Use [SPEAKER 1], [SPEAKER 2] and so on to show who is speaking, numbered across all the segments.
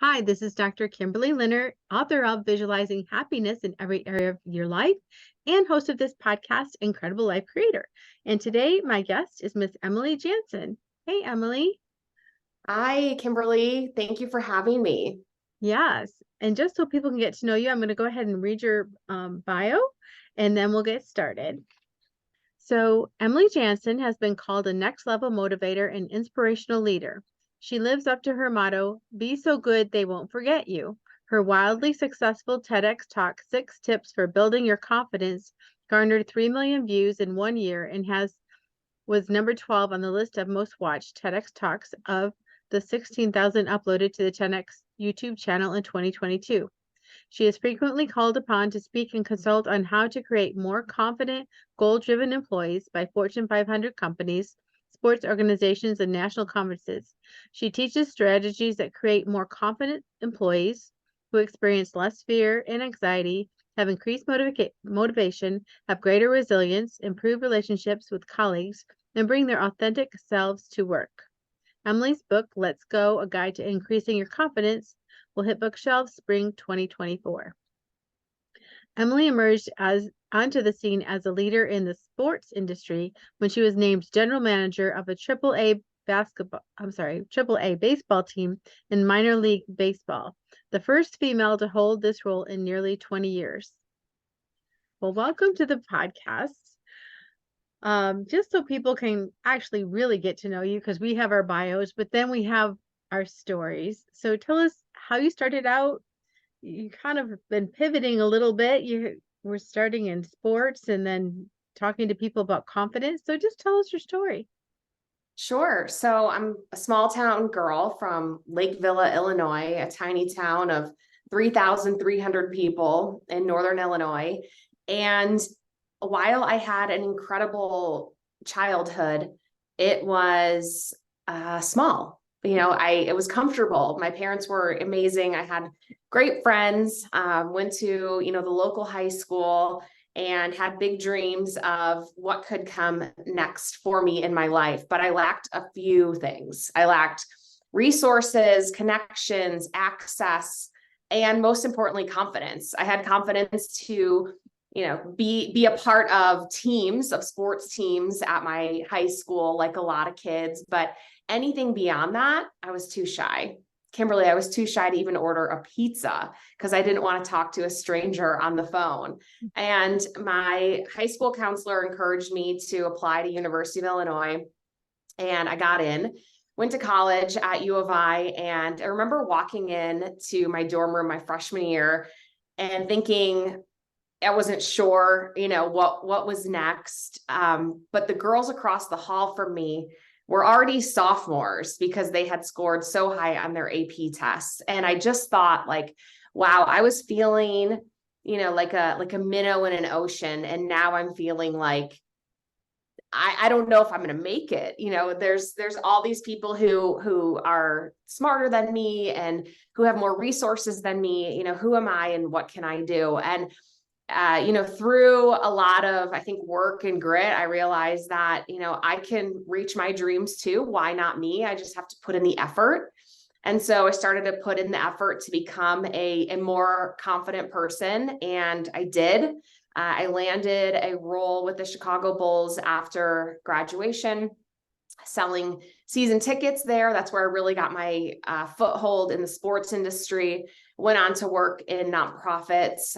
[SPEAKER 1] Hi, this is Dr. Kimberley Linert, author of Visualizing Happiness in Every Area of Your Life and host of this podcast, Incredible Life Creator. And today, my guest is Miss Emily Jaenson. Hey, Emily.
[SPEAKER 2] Hi, Kimberly. Thank you for having me.
[SPEAKER 1] Yes. And just so people can get to know you, I'm going to go ahead and read your bio and then we'll get started. So, Emily Jaenson has been called a next level motivator and inspirational leader. She lives up to her motto, be so good they won't forget you. Her wildly successful TEDx talk, 6 Tips for Building Your Confidence, garnered 3 million views in 1 year and was number 12 on the list of most watched TEDx talks of the 16,000 uploaded to the TEDx YouTube channel in 2022. She is frequently called upon to speak and consult on how to create more confident, goal-driven employees by Fortune 500 companies, sports organizations, and national conferences. She teaches strategies that create more confident employees who experience less fear and anxiety, have increased motivation, have greater resilience, improve relationships with colleagues, and bring their authentic selves to work. Emily's book, Let's Go, A Guide to Increasing Your Confidence, will hit bookshelves spring 2024. Emily emerged onto the scene as a leader in the sports industry when she was named general manager of a AAA baseball team in minor league baseball, the first female to hold this role in nearly 20 years. Well, welcome to the podcast. Just so people can actually really get to know you, because we have our bios, but then we have our stories. So tell us how you started out. You kind of been pivoting a little bit. You were starting in sports and then talking to people about confidence. So just tell us your story.
[SPEAKER 2] Sure. So I'm a small town girl from Lake Villa, Illinois, a tiny town of 3,300 people in Northern Illinois. And while I had an incredible childhood, it was small. It was comfortable. My parents were amazing. I had great friends, went to, the local high school and had big dreams of what could come next for me in my life. But I lacked a few things. I lacked resources, connections, access, and most importantly, confidence. I had confidence to be a part of teams, of sports teams at my high school, like a lot of kids, but anything beyond that, I was too shy. Kimberly, I was too shy to even order a pizza because I didn't want to talk to a stranger on the phone. And my high school counselor encouraged me to apply to University of Illinois, and I got in. Went to college at U of I, and I remember walking in to my dorm room my freshman year and thinking, I wasn't sure, what was next. But the girls across the hall from me were already sophomores because they had scored so high on their AP tests. And I just thought, like, wow, I was feeling, like a minnow in an ocean. And now I'm feeling like I don't know if I'm going to make it. There's all these people who are smarter than me and who have more resources than me. Who am I and what can I do? And through a lot of, I think, work and grit, I realized that, I can reach my dreams too. Why not me? I just have to put in the effort. And so I started to put in the effort to become a more confident person. And I did. I landed a role with the Chicago Bulls after graduation, selling season tickets there. That's where I really got my foothold in the sports industry. Went on to work in nonprofits,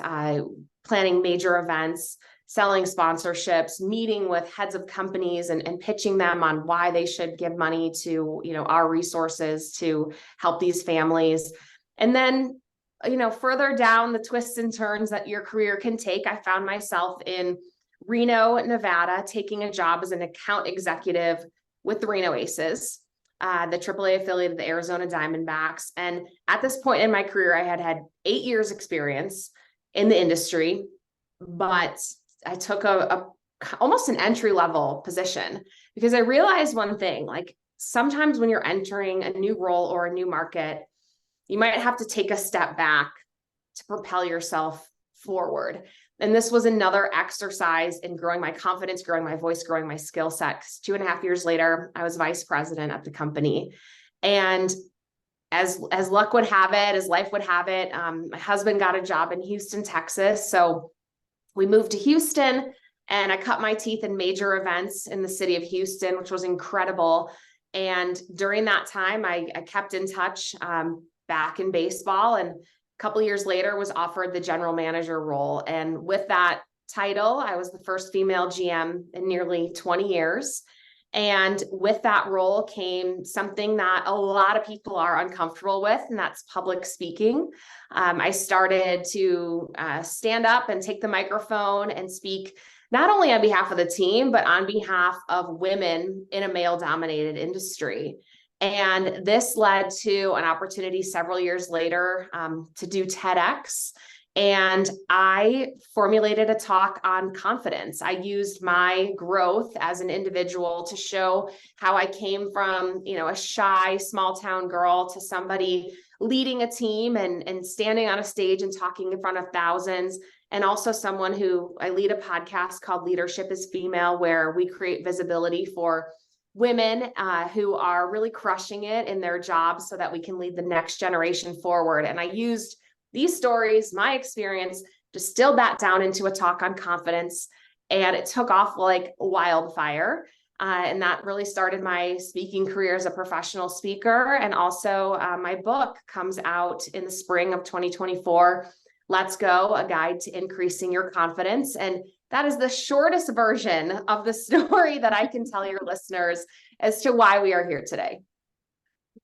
[SPEAKER 2] planning major events, selling sponsorships, meeting with heads of companies and pitching them on why they should give money to, our resources to help these families. And then, further down the twists and turns that your career can take, I found myself in Reno, Nevada, taking a job as an account executive with the Reno Aces, the AAA affiliate of the Arizona Diamondbacks. And at this point in my career, I had 8 years experience in the industry, but I took a almost an entry-level position because I realized one thing, like sometimes when you're entering a new role or a new market, you might have to take a step back to propel yourself forward. And this was another exercise in growing my confidence, growing my voice, growing my skill set. 2.5 years later, I was vice president at the company. And as luck would have it, as life would have it, my husband got a job in Houston, Texas. So we moved to Houston, and I cut my teeth in major events in the city of Houston, which was incredible. And during that time, I kept in touch back in baseball, and a couple of years later was offered the general manager role. And with that title, I was the first female GM in nearly 20 years. And with that role came something that a lot of people are uncomfortable with, and that's public speaking. I started to stand up and take the microphone and speak not only on behalf of the team, but on behalf of women in a male-dominated industry. And this led to an opportunity several years later to do TEDx. And I formulated a talk on confidence. I used my growth as an individual to show how I came from, a shy small town girl to somebody leading a team and standing on a stage and talking in front of thousands. And also someone who I lead a podcast called Leadership is Female, where we create visibility for women who are really crushing it in their jobs so that we can lead the next generation forward. And I used these stories, my experience, distilled that down into a talk on confidence, and it took off like wildfire. And that really started my speaking career as a professional speaker. And also my book comes out in the spring of 2024, Let's Go, A Guide to Increasing Your Confidence. And that is the shortest version of the story that I can tell your listeners as to why we are here today.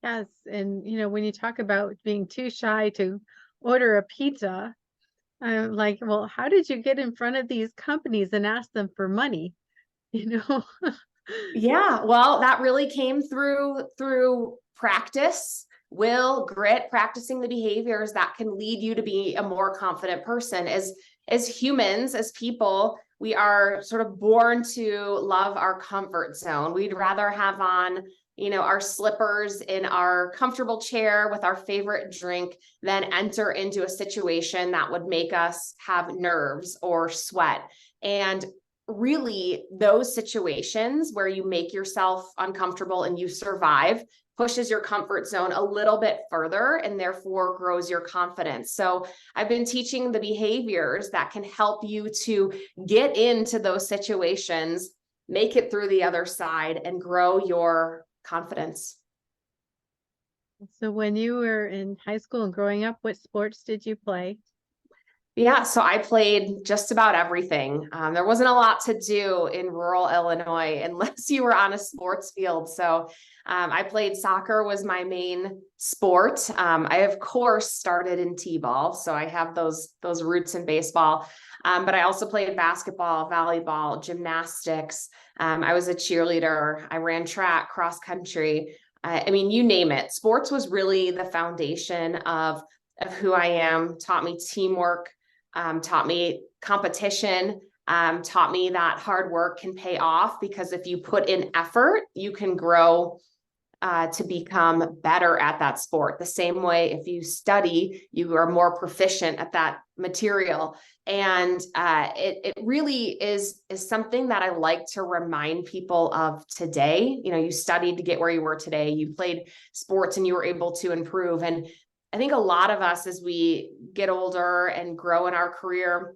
[SPEAKER 1] Yes. And, when you talk about being too shy to order a pizza, I'm like, well, how did you get in front of these companies and ask them for money?
[SPEAKER 2] Yeah, well, that really came through practice, will, grit, practicing the behaviors that can lead you to be a more confident person. As humans, as people, we are sort of born to love our comfort zone. We'd rather have on, our slippers in our comfortable chair with our favorite drink than enter into a situation that would make us have nerves or sweat. And really, those situations where you make yourself uncomfortable and you survive pushes your comfort zone a little bit further and therefore grows your confidence. So I've been teaching the behaviors that can help you to get into those situations, make it through the other side, and grow your confidence.
[SPEAKER 1] So when you were in high school and growing up, what sports did you play?
[SPEAKER 2] Yeah, so I played just about everything. There wasn't a lot to do in rural Illinois unless you were on a sports field. So I played soccer was my main sport. I, of course, started in t-ball, so I have those roots in baseball. But I also played basketball, volleyball, gymnastics. I was a cheerleader. I ran track, cross country. I mean, you name it. Sports was really the foundation of who I am, taught me teamwork, taught me competition, taught me that hard work can pay off, because if you put in effort, you can grow to become better at that sport. The same way, if you study, you are more proficient at that material. And it really is something that I like to remind people of today. You studied to get where you were today. You played sports and you were able to improve. And I think a lot of us, as we get older and grow in our career,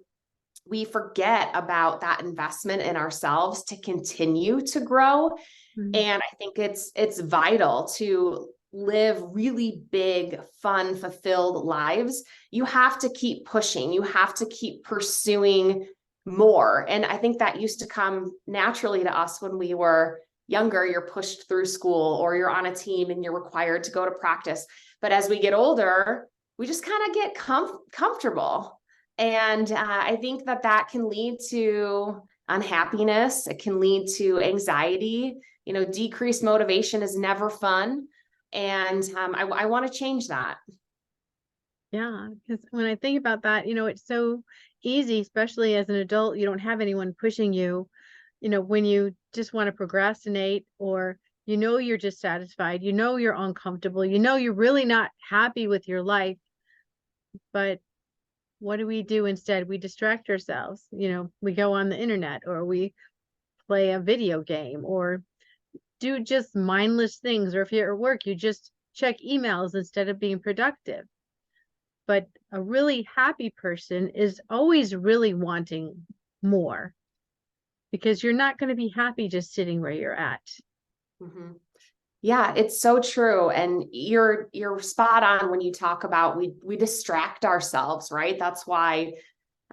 [SPEAKER 2] we forget about that investment in ourselves to continue to grow. Mm-hmm. And I think it's vital to live really big, fun, fulfilled lives. You have to keep pushing. You have to keep pursuing more. And I think that used to come naturally to us when we were younger. You're pushed through school, or you're on a team and you're required to go to practice. But as we get older, we just kind of get comfortable. And I think that can lead to unhappiness. It can lead to anxiety. Decreased motivation is never fun. And I want to change that.
[SPEAKER 1] Yeah, because when I think about that, it's so easy, especially as an adult. You don't have anyone pushing you, when you just want to procrastinate, or you're dissatisfied, you're uncomfortable, you're really not happy with your life. But what do we do instead? We distract ourselves. We go on the internet, or we play a video game, or do just mindless things. Or if you're at work, you just check emails instead of being productive. But a really happy person is always really wanting more, because you're not going to be happy just sitting where you're at.
[SPEAKER 2] Mm-hmm. Yeah, it's so true. And you're spot on when you talk about we distract ourselves, right? That's why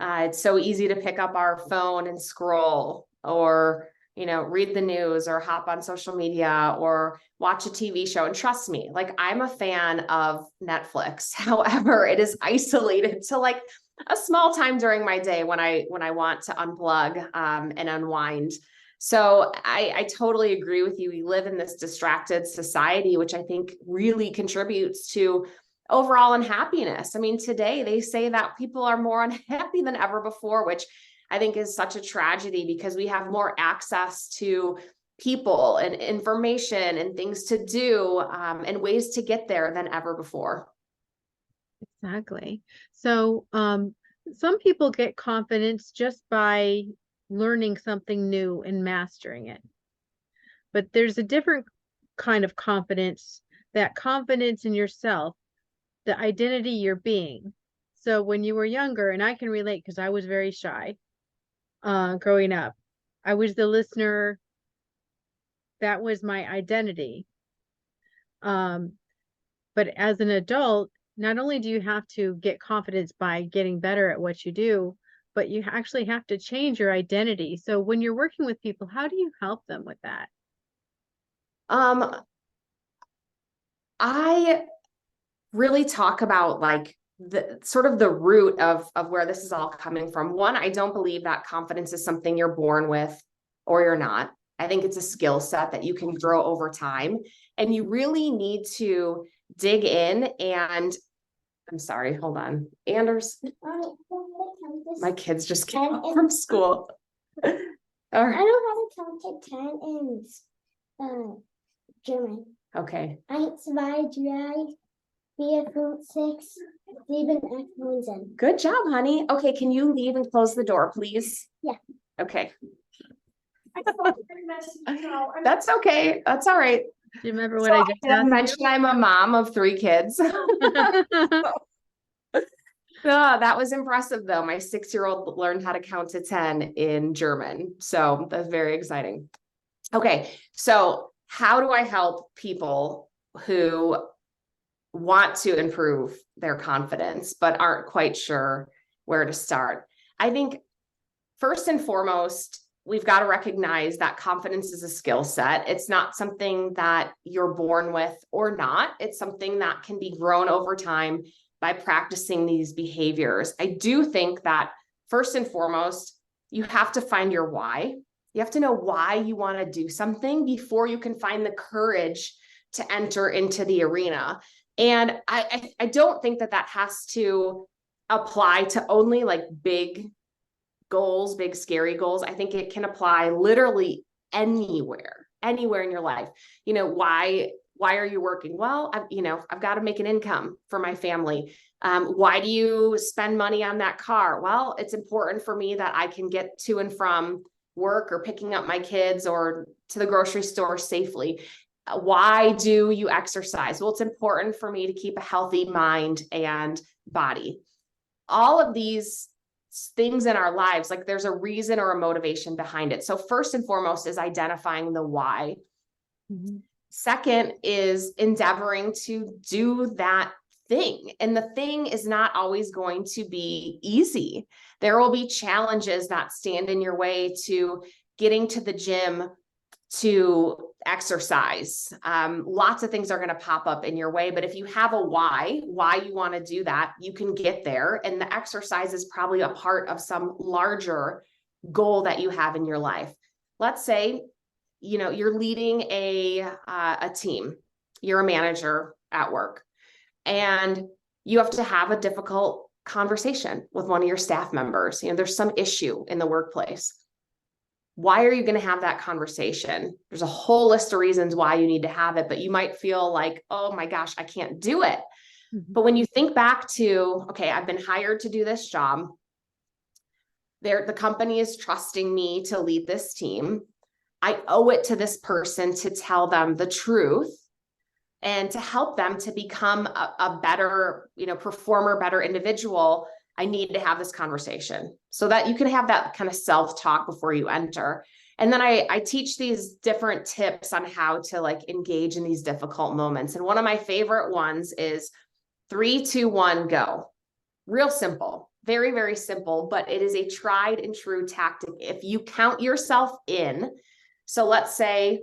[SPEAKER 2] it's so easy to pick up our phone and scroll, or, read the news, or hop on social media, or watch a TV show. And trust me, like, I'm a fan of Netflix. However, it is isolated to like a small time during my day when I want to unplug and unwind. So I totally agree with you. We live in this distracted society, which I think really contributes to overall unhappiness. I mean, today they say that people are more unhappy than ever before, which I think is such a tragedy, because we have more access to people and information and things to do and ways to get there than ever before.
[SPEAKER 1] Exactly. So some people get confidence just by learning something new and mastering it. But there's a different kind of confidence, that confidence in yourself, the identity you're being. So when you were younger, and I can relate because I was very shy growing up, I was the listener. That was my identity. But as an adult, not only do you have to get confidence by getting better at what you do, but you actually have to change your identity. So when you're working with people, how do you help them with that?
[SPEAKER 2] I really talk about like the sort of the root of where this is all coming from. One, I don't believe that confidence is something you're born with or you're not. I think it's a skill set that you can grow over time, and you really need to dig in. And I'm sorry, hold on. Anders, my kids just came home from school. All right.
[SPEAKER 3] I know how to count to 10 in German.
[SPEAKER 2] Okay.
[SPEAKER 3] 1, 2, 3, 4, 5, 6, 7, 8, 9, 10.
[SPEAKER 2] Good job, honey. Okay, can you leave and close the door, please?
[SPEAKER 3] Yeah.
[SPEAKER 2] Okay. That's okay. That's all right.
[SPEAKER 1] Do you remember what I just
[SPEAKER 2] I
[SPEAKER 1] asked
[SPEAKER 2] mentioned I'm a mom of 3 kids. That was impressive, though. My 6-year-old learned how to count to 10 in German. So that's very exciting. Okay, so how do I help people who want to improve their confidence but aren't quite sure where to start? I think first and foremost, we've got to recognize that confidence is a skill set. It's not something that you're born with or not. It's something that can be grown over time by practicing these behaviors. I do think that first and foremost, you have to find your why. You have to know why you want to do something before you can find the courage to enter into the arena. And I don't think that has to apply to only like big goals, big scary goals. I think it can apply literally anywhere in your life. Why are you working? Well, I've got to make an income for my family. Why do you spend money on that car? Well, it's important for me that I can get to and from work, or picking up my kids, or to the grocery store safely. Why do you exercise? Well, it's important for me to keep a healthy mind and body. All of these things in our lives, like there's a reason or a motivation behind it. So first and foremost is identifying the why. Mm-hmm. Second is endeavoring to do that thing. And the thing is not always going to be easy. There will be challenges that stand in your way to getting to the gym, to exercise. Lots of things are going to pop up in your way, but if you have a why you want to do that, you can get there. And the exercise is probably a part of some larger goal that you have in your life. Let's say, you're leading a team, you're a manager at work, and you have to have a difficult conversation with one of your staff members. There's some issue in the workplace. Why are you going to have that conversation? There's a whole list of reasons why you need to have it, but you might feel like, oh my gosh, I can't do it. Mm-hmm. But when you think back to, okay, I've been hired to do this job. The company is trusting me to lead this team. I owe it to this person to tell them the truth. And to help them to become a better, performer, better individual, I need to have this conversation so that you can have that kind of self-talk before you enter. And then I teach these different tips on how to like engage in these difficult moments. And one of my favorite ones is 3, 2, 1, go. Real simple, very, very simple, but it is a tried and true tactic. If you count yourself in, so let's say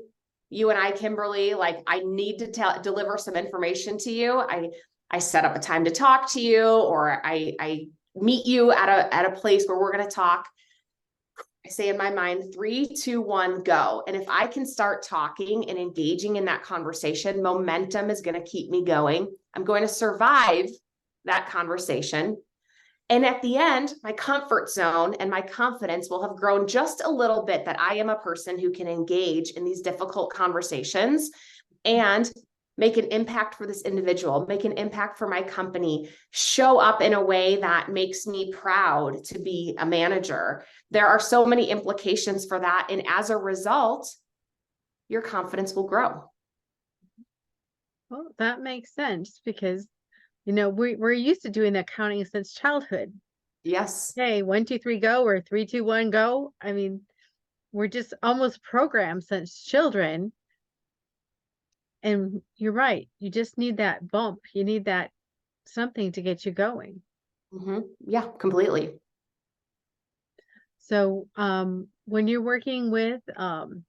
[SPEAKER 2] you and I, Kimberly, like I need to deliver some information to you. I set up a time to talk to you, or I meet you at a place where we're going to talk. I say in my mind, 3, 2, 1, go. And if I can start talking and engaging in that conversation, momentum is going to keep me going. I'm going to survive that conversation. And at the end, my comfort zone and my confidence will have grown just a little bit that I am a person who can engage in these difficult conversations and make an impact for this individual, make an impact for my company, show up in a way that makes me proud to be a manager. There are so many implications for that. And as a result, your confidence will grow.
[SPEAKER 1] Well, that makes sense because, we're used to doing that counting since childhood.
[SPEAKER 2] Yes.
[SPEAKER 1] Hey, 1, 2, 3, go, or 3, 2, 1, go. I mean, we're just almost programmed since children. And you're right. You just need that bump. You need that something to get you going.
[SPEAKER 2] Mm-hmm. Yeah, completely.
[SPEAKER 1] So, when you're working with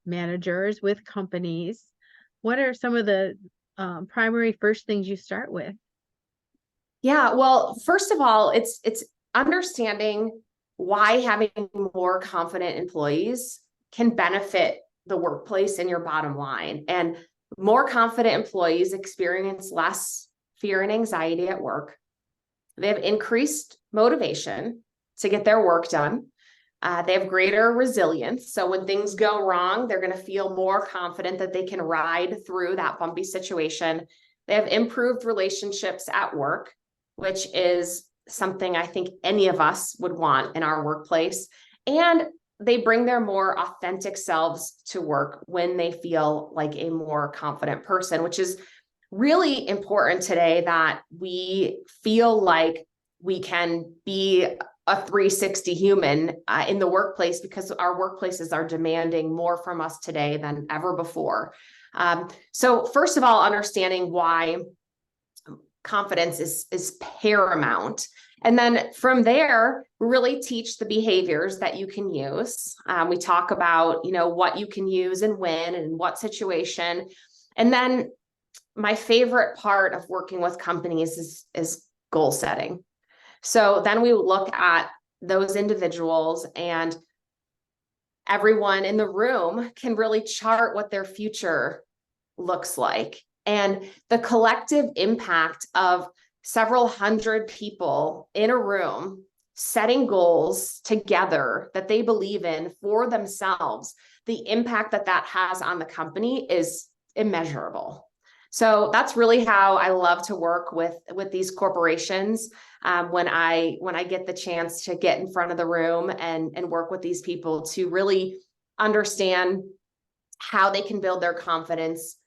[SPEAKER 1] managers, with companies, what are some of the primary first things you start with?
[SPEAKER 2] Yeah, well, first of all, it's understanding why having more confident employees can benefit the workplace and your bottom line. And more confident employees experience less fear and anxiety at work. They have increased motivation to get their work done. They have greater resilience. So when things go wrong, they're going to feel more confident that they can ride through that bumpy situation. They have improved relationships at work, which is something I think any of us would want in our workplace. And they bring their more authentic selves to work when they feel like a more confident person, which is really important today, that we feel like we can be a 360 human in the workplace, because our workplaces are demanding more from us today than ever before. So first of all, understanding why confidence is paramount. And then from there, we really teach the behaviors that you can use. We talk about, what you can use and when and in what situation. And then my favorite part of working with companies is goal setting. So then we look at those individuals, and everyone in the room can really chart what their future looks like. And the collective impact of several hundred people in a room setting goals together that they believe in for themselves, the impact that has on the company is immeasurable. So that's really how I love to work with these corporations. When I get the chance to get in front of the room and work with these people to really understand how they can build their confidence,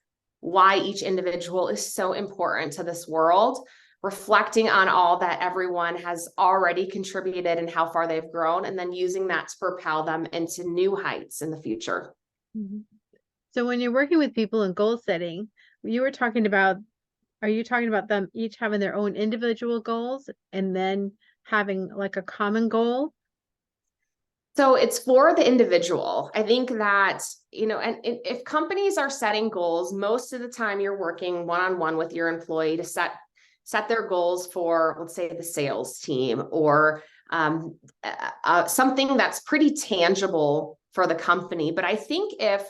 [SPEAKER 2] why each individual is so important to this world, reflecting on all that everyone has already contributed and how far they've grown, and then using that to propel them into new heights in the future.
[SPEAKER 1] Mm-hmm. So when you're working with people in goal setting, are you talking about them each having their own individual goals and then having like a common goal?
[SPEAKER 2] So it's for the individual. I think that, and if companies are setting goals, most of the time you're working one-on-one with your employee to set their goals for, let's say, the sales team, or something that's pretty tangible for the company. But I think if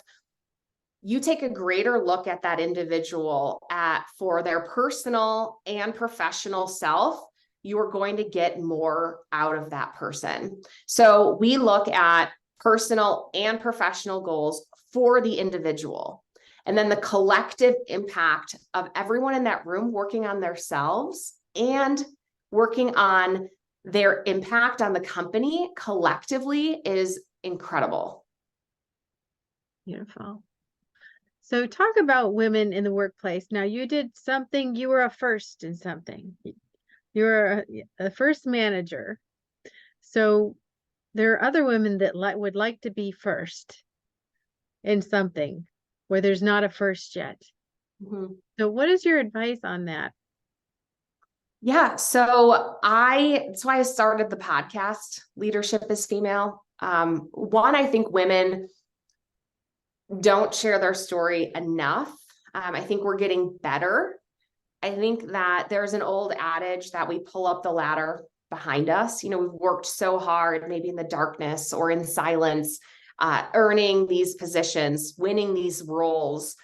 [SPEAKER 2] you take a greater look at that individual for their personal and professional self, you are going to get more out of that person. So we look at personal and professional goals for the individual, and then the collective impact of everyone in that room working on themselves and working on their impact on the company collectively is incredible.
[SPEAKER 1] Beautiful. So talk about women in the workplace. Now you did something, you were a first in something. You were a first manager. So there are other women that would like to be first in something where there's not a first yet.
[SPEAKER 2] Mhm.
[SPEAKER 1] So what is your advice on that?
[SPEAKER 2] Yeah. So that's why I started the podcast, Leadership is Female. One, I think women don't share their story enough. I think we're getting better. I think that there's an old adage that we pull up the ladder behind us. We've worked so hard, maybe in the darkness or in silence, earning these positions, winning these roles.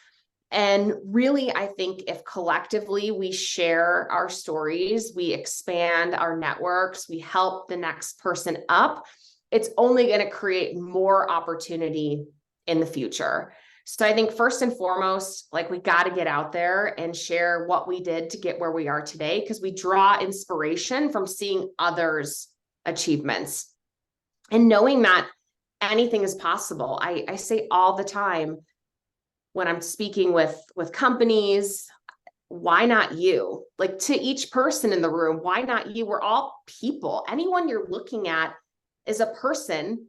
[SPEAKER 2] And really, I think if collectively we share our stories, we expand our networks, we help the next person up, it's only going to create more opportunity in the future. So I think first and foremost, like we got to get out there and share what we did to get where we are today, because we draw inspiration from seeing others' achievements and knowing that anything is possible. I say all the time when I'm speaking with companies, why not you? Like, to each person in the room, why not you? We're all people. Anyone you're looking at is a person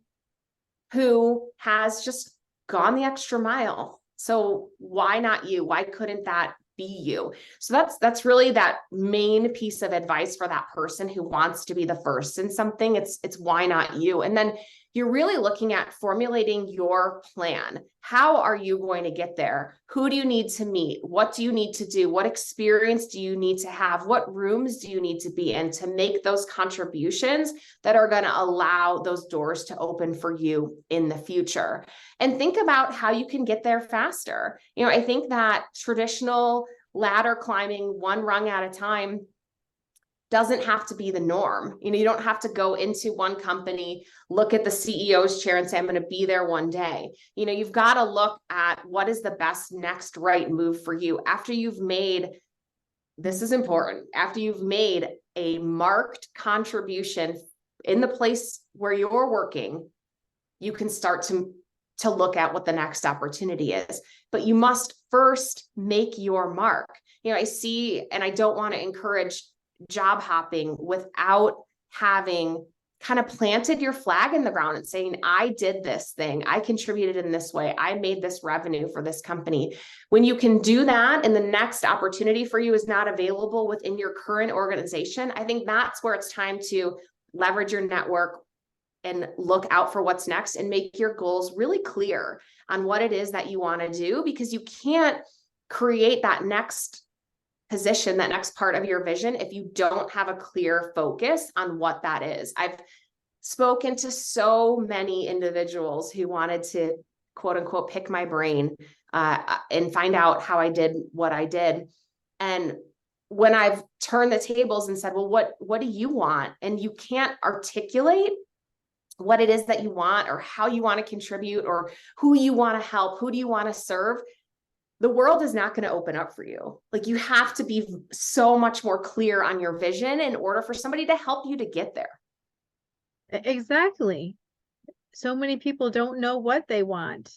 [SPEAKER 2] who has just gone the extra mile. So why not you? Why couldn't that be you? So that's really that main piece of advice for that person who wants to be the first in something. It's why not you? And then you're really looking at formulating your plan. How are you going to get there? Who do you need to meet? What do you need to do? What experience do you need to have? What rooms do you need to be in to make those contributions that are going to allow those doors to open for you in the future? And think about how you can get there faster. I think that traditional ladder climbing one rung at a time doesn't have to be the norm. You don't have to go into one company, look at the CEO's chair and say, I'm going to be there one day. You've got to look at what is the best next right move for you after you've made, this is important, after you've made a marked contribution in the place where you're working, you can start to look at what the next opportunity is. But you must first make your mark. I see, and I don't want to encourage job hopping without having kind of planted your flag in the ground and saying, I did this thing, I contributed in this way, I made this revenue for this company. When you can do that and the next opportunity for you is not available within your current organization, I think that's where it's time to leverage your network and look out for what's next and make your goals really clear on what it is that you want to do, because you can't create that next position, that next part of your vision, if you don't have a clear focus on what that is. I've spoken to so many individuals who wanted to, quote unquote, pick my brain and find out how I did what I did. And when I've turned the tables and said, well, what do you want? And you can't articulate what it is that you want or how you want to contribute or who you want to help, who do you want to serve, the world is not going to open up for you. Like, you have to be so much more clear on your vision in order for somebody to help you to get there.
[SPEAKER 1] Exactly. So many people don't know what they want.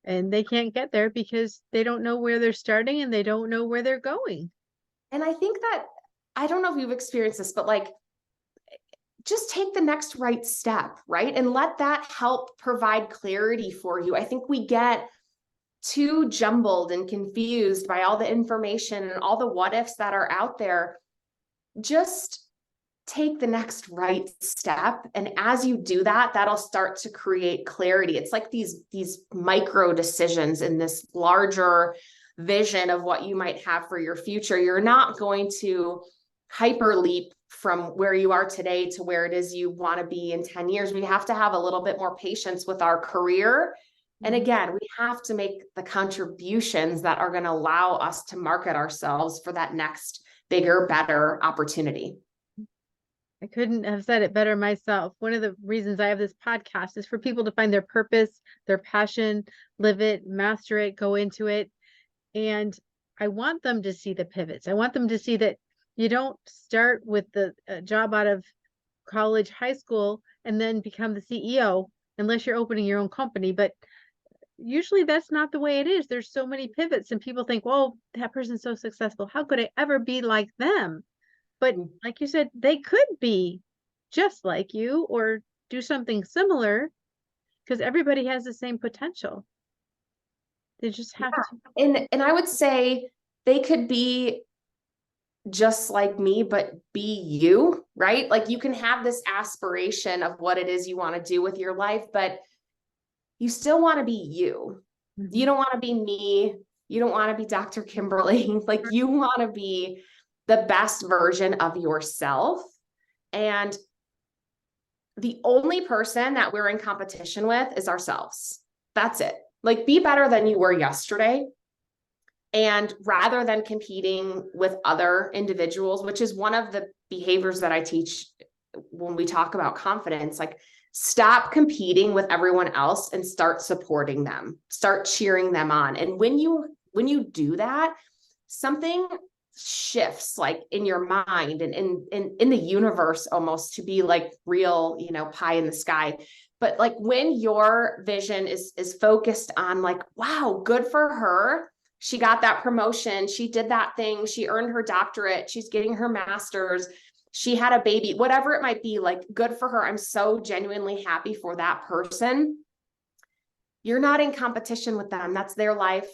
[SPEAKER 1] And they can't get there because they don't know where they're starting and they don't know where they're going.
[SPEAKER 2] And I think that, I don't know if you've experienced this, but like, just take the next right step, right? And let that help provide clarity for you. I think we get too jumbled and confused by all the information and all the what ifs that are out there. Just take the next right step. And as you do that, that'll start to create clarity. It's like these micro decisions in this larger vision of what you might have for your future. You're not going to hyperleap from where you are today to where it is you want to be in 10 years. We have to have a little bit more patience with our career. And again, we have to make the contributions that are going to allow us to market ourselves for that next bigger, better opportunity.
[SPEAKER 1] I couldn't have said it better myself. One of the reasons I have this podcast is for people to find their purpose, their passion, live it, master it, go into it. And I want them to see the pivots. I want them to see that you don't start with the job out of college, high school, and then become the CEO unless you're opening your own company. But usually that's not the way it is. There's so many pivots and people think, well, that person's so successful. How could I ever be like them? But like you said, they could be just like you or do something similar because everybody has the same potential. They just have to.
[SPEAKER 2] And I would say they could be just like me, but be you, right? Like you can have this aspiration of what it is you want to do with your life, but you still want to be you. You don't want to be me. You don't want to be Dr. Kimberly. Like you want to be the best version of yourself. And the only person that we're in competition with is ourselves. That's it. Like be better than you were yesterday. And rather than competing with other individuals, which is one of the behaviors that I teach when we talk about confidence, like stop competing with everyone else and start supporting them, start cheering them on. And when you do that, something shifts like in your mind and in the universe almost to be like real, pie in the sky. But like when your vision is focused on like, wow, good for her. She got that promotion. She did that thing. She earned her doctorate. She's getting her master's. She had a baby, whatever it might be, like good for her. I'm so genuinely happy for that person. You're not in competition with them. That's their life,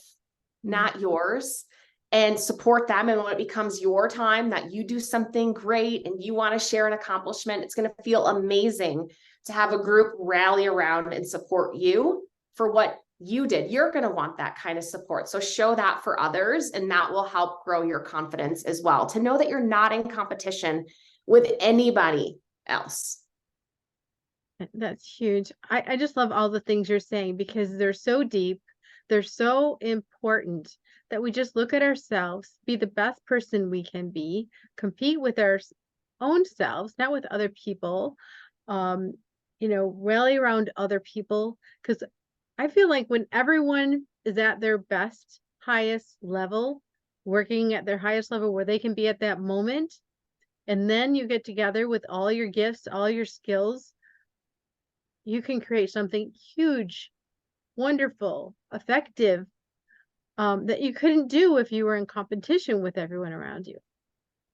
[SPEAKER 2] not yours. And support them. And when it becomes your time that you do something great and you want to share an accomplishment, it's going to feel amazing to have a group rally around and support you for what you did. You're going to want that kind of support. So show that for others, and that will help grow your confidence as well, to know that you're not in competition with anybody else.
[SPEAKER 1] That's huge. I just love all the things you're saying because they're so deep. They're so important that we just look at ourselves, be the best person we can be, compete with our own selves, not with other people, rally around other people. Because I feel like when everyone is at their best, highest level, working at their highest level where they can be at that moment, and then you get together with all your gifts, all your skills, you can create something huge, wonderful, effective, that you couldn't do if you were in competition with everyone around you.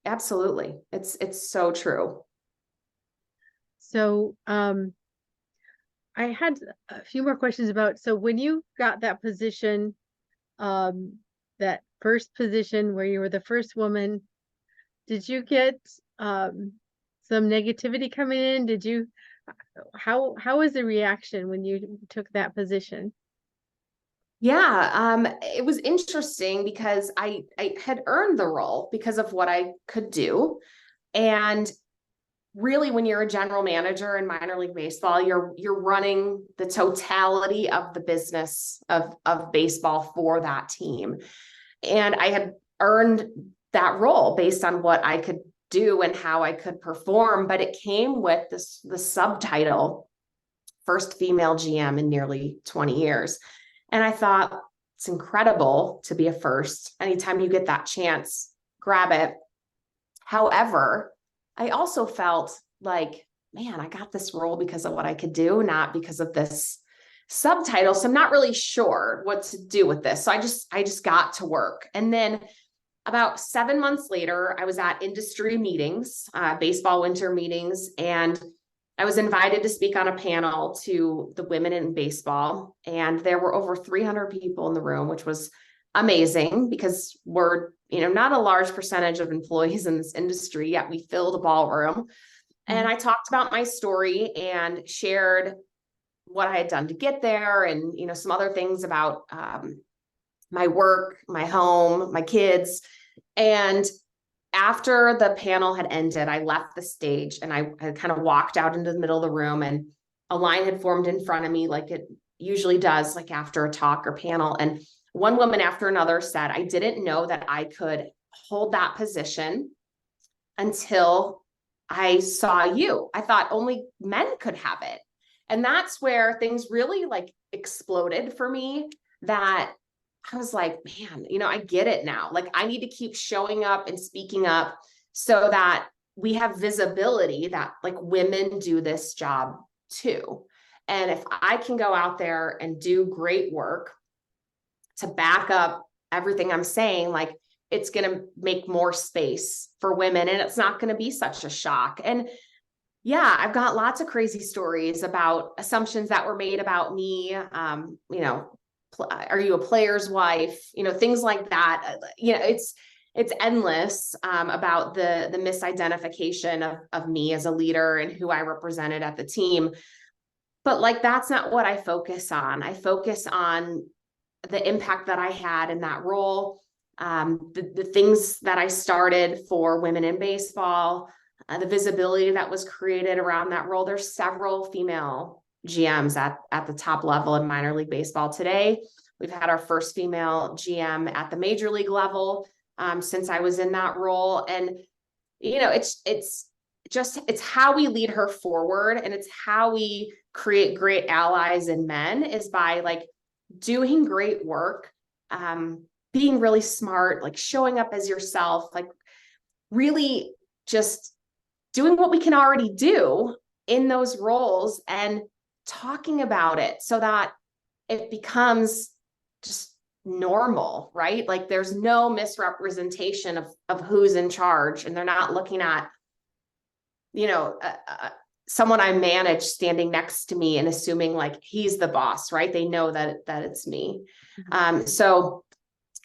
[SPEAKER 2] Absolutely. It's so true.
[SPEAKER 1] So, I had a few more questions about, so when you got that position, that first position where you were the first woman, did you get some negativity coming in? How was the reaction when you took that position?
[SPEAKER 2] Yeah, it was interesting because I had earned the role because of what I could do. And really, when you're a general manager in minor league baseball, you're running the totality of the business of baseball for that team. And I had earned that role based on what I could do and how I could perform, but it came with the subtitle, first female GM in nearly 20 years. And I thought, it's incredible to be a first. Anytime you get that chance, grab it. However, I also felt like, man, I got this role because of what I could do, not because of this subtitle. So I'm not really sure what to do with this. So I just got to work. And then about 7 months later, I was at industry meetings, baseball winter meetings, and I was invited to speak on a panel to the women in baseball. And there were over 300 people in the room, which was amazing because we're, not a large percentage of employees in this industry, yet we filled a ballroom. And I talked about my story and shared what I had done to get there and, some other things about my work, my home, my kids. And after the panel had ended, I left the stage and I kind of walked out into the middle of the room, and a line had formed in front of me like it usually does, like after a talk or panel. And one woman after another said, I didn't know that I could hold that position until I saw you. I thought only men could have it. And that's where things really like exploded for me, that I was like, man, I get it now. Like I need to keep showing up and speaking up so that we have visibility that like women do this job too. And if I can go out there and do great work to back up everything I'm saying, like, it's going to make more space for women, and it's not going to be such a shock. And yeah, I've got lots of crazy stories about assumptions that were made about me. Are you a player's wife? Things like that. It's endless about the misidentification of me as a leader and who I represented at the team. But like, that's not what I focus on. I focus on the impact that I had in that role, the things that I started for women in baseball, the visibility that was created around that role. There's several female GMs at the top level in minor league baseball today. We've had our first female GM at the major league level since I was in that role. And, it's how we lead her forward, and it's how we create great allies in men, is by like doing great work, being really smart, like showing up as yourself, like really just doing what we can already do in those roles and talking about it so that it becomes just normal, right? Like, there's no misrepresentation of who's in charge, and they're not looking at, someone I manage standing next to me and assuming like he's the boss, right? They know that it's me. So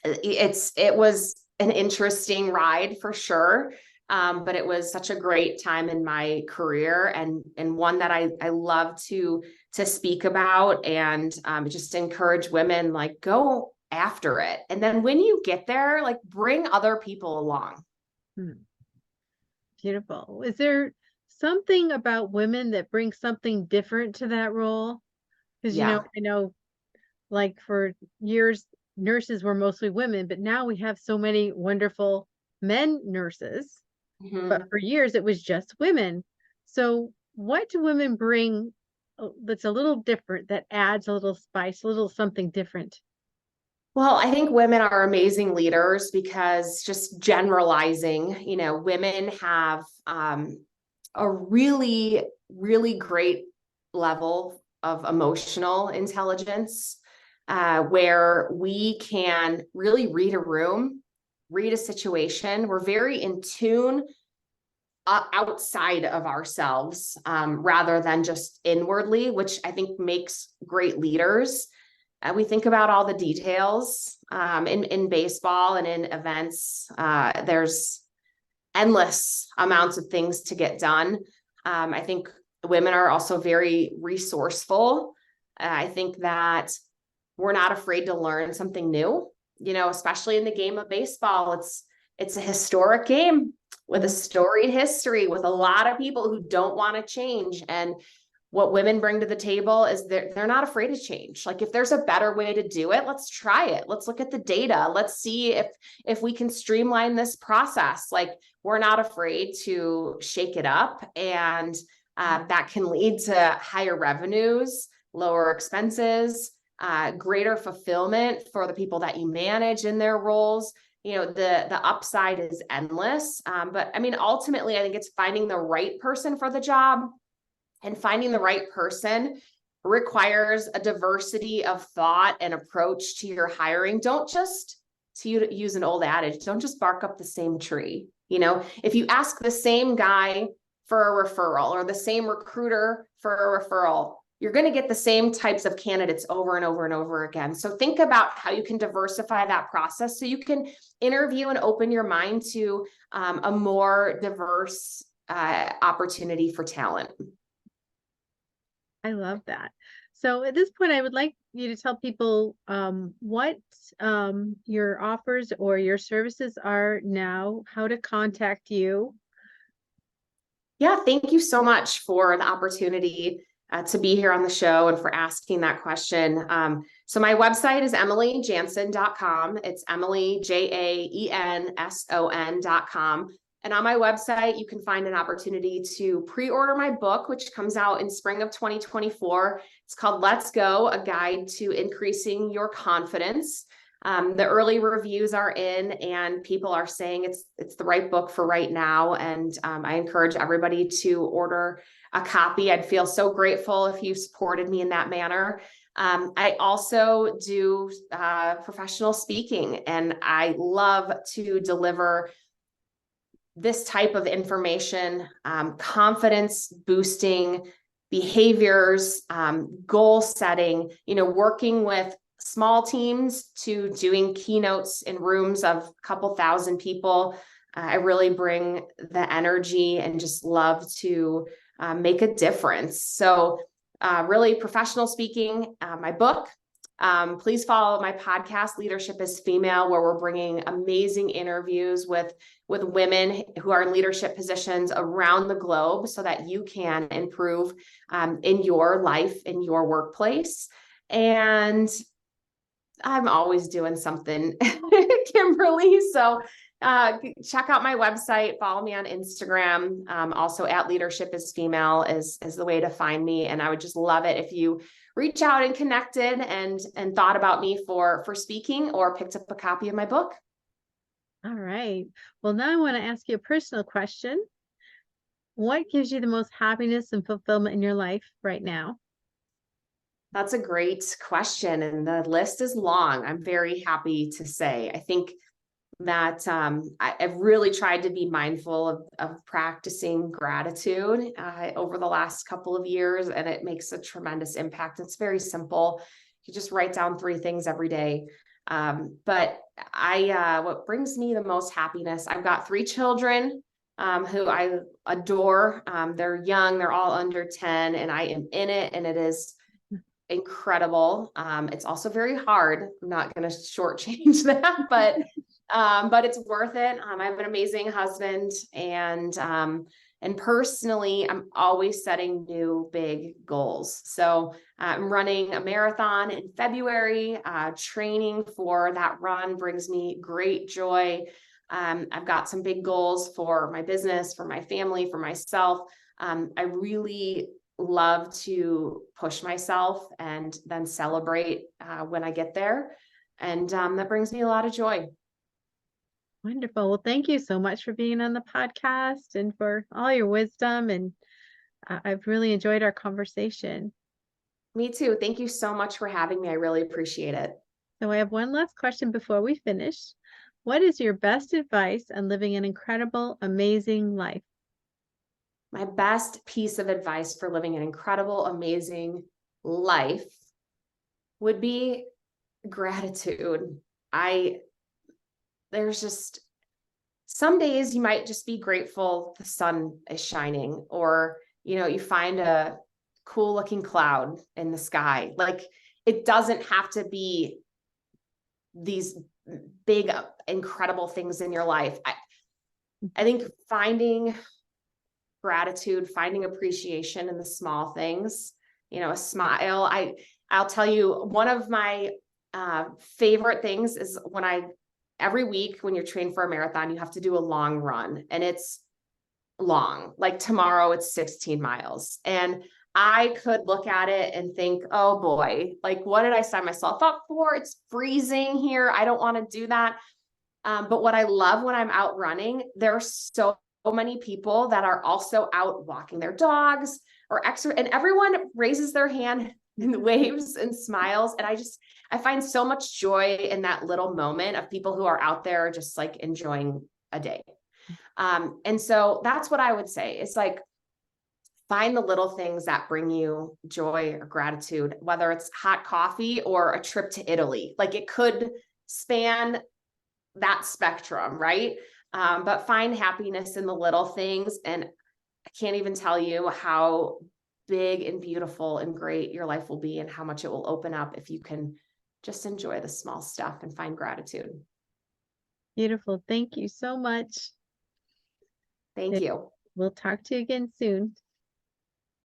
[SPEAKER 2] it was an interesting ride for sure. But it was such a great time in my career, and one that I love to speak about, and just encourage women, like, go after it. And then when you get there, like, bring other people along.
[SPEAKER 1] Beautiful. Is there something about women that brings something different to that role? Because,
[SPEAKER 2] Yeah.
[SPEAKER 1] I know, like, for years, nurses were mostly women, but now we have so many wonderful men nurses. But for years, it was just women. So what do women bring that's a little different, that adds a little spice, a little something different?
[SPEAKER 2] Well, I think women are amazing leaders, because, just generalizing, women have a really, really great level of emotional intelligence, where we can really read a room, read a situation. We're very in tune outside of ourselves, rather than just inwardly, which I think makes great leaders. We think about all the details in baseball and in events. There's endless amounts of things to get done. I think women are also very resourceful. I think that we're not afraid to learn something new, especially in the game of baseball. It's a historic game with a storied history, with a lot of people who don't want to change. And what women bring to the table is they're not afraid to change. Like, if there's a better way to do it, let's try it. Let's look at the data. Let's see if we can streamline this process. Like, we're not afraid to shake it up, and that can lead to higher revenues, lower expenses, greater fulfillment for the people that you manage in their roles. The upside is endless. But I mean, ultimately, I think it's finding the right person for the job. And finding the right person requires a diversity of thought and approach to your hiring. Don't just, to use an old adage, don't just bark up the same tree. If you ask the same guy for a referral, or the same recruiter for a referral, you're going to get the same types of candidates over and over and over again. So think about how you can diversify that process so you can interview and open your mind to a more diverse opportunity for talent.
[SPEAKER 1] I love that. So at this point, I would like you to tell people what your offers or your services are now, how to contact you.
[SPEAKER 2] Yeah, thank you so much for the opportunity to be here on the show, and for asking that question. So my website is emilyjaenson.com. It's Emily, JAENSON.com. And on my website, you can find an opportunity to pre-order my book, which comes out in spring of 2024. It's called Let's Go, A Guide to Increasing Your Confidence. The early reviews are in, and people are saying it's the right book for right now. And I encourage everybody to order a copy. I'd feel so grateful if you supported me in that manner. I also do professional speaking, and I love to deliver this type of information, confidence boosting behaviors, goal setting, working with small teams to doing keynotes in rooms of a couple thousand people. I really bring the energy and just love to make a difference. So really professional speaking, my book. Please follow my podcast, Leadership is Female, where we're bringing amazing interviews with women who are in leadership positions around the globe so that you can improve in your life, in your workplace. And I'm always doing something, Kimberly. So check out my website, follow me on Instagram. Also at Leadership is Female is the way to find me. And I would just love it if you reach out and connected and thought about me for speaking or picked up a copy of my book.
[SPEAKER 1] All right. Well, now I want to ask you a personal question. What gives you the most happiness and fulfillment in your life right now?
[SPEAKER 2] That's a great question. And the list is long. I'm very happy to say. I think that I've really tried to be mindful of practicing gratitude over the last couple of years, and it makes a tremendous impact. It's very simple. You just write down 3 things every day. But what brings me the most happiness, I've got 3 children who I adore. They're young, they're all under 10, and I am in it, and it is incredible. It's also very hard. I'm not going to shortchange that, but it's worth it. I have an amazing husband, and personally, I'm always setting new big goals. So I'm running a marathon in February. Training for that run brings me great joy. I've got some big goals for my business, for my family, for myself. I really love to push myself and then celebrate when I get there. And that brings me a lot of joy.
[SPEAKER 1] Wonderful. Well, thank you so much for being on the podcast and for all your wisdom. And I've really enjoyed our conversation.
[SPEAKER 2] Me too. Thank you so much for having me. I really appreciate it.
[SPEAKER 1] So I have one last question before we finish. What is your best advice on living an incredible, amazing life?
[SPEAKER 2] My best piece of advice for living an incredible, amazing life would be gratitude. There's just some days you might just be grateful the sun is shining, or, you find a cool looking cloud in the sky. Like, it doesn't have to be these big, incredible things in your life. I think finding gratitude, finding appreciation in the small things, a smile. I'll tell you, one of my favorite things is every week when you're trained for a marathon, you have to do a long run, and it's long. Like tomorrow it's 16 miles. And I could look at it and think, oh boy, like, what did I sign myself up for? It's freezing here. I don't want to do that. But what I love when I'm out running, there are so many people that are also out walking their dogs or and everyone raises their hand and waves and smiles. And I find so much joy in that little moment of people who are out there just like enjoying a day. And so that's what I would say. It's like, find the little things that bring you joy or gratitude, whether it's hot coffee or a trip to Italy. Like, it could span that spectrum, right? But find happiness in the little things. And I can't even tell you how big and beautiful and great your life will be, and how much it will open up if you can just enjoy the small stuff and find gratitude.
[SPEAKER 1] Beautiful. Thank you so much.
[SPEAKER 2] Thank you.
[SPEAKER 1] We'll talk to you again soon.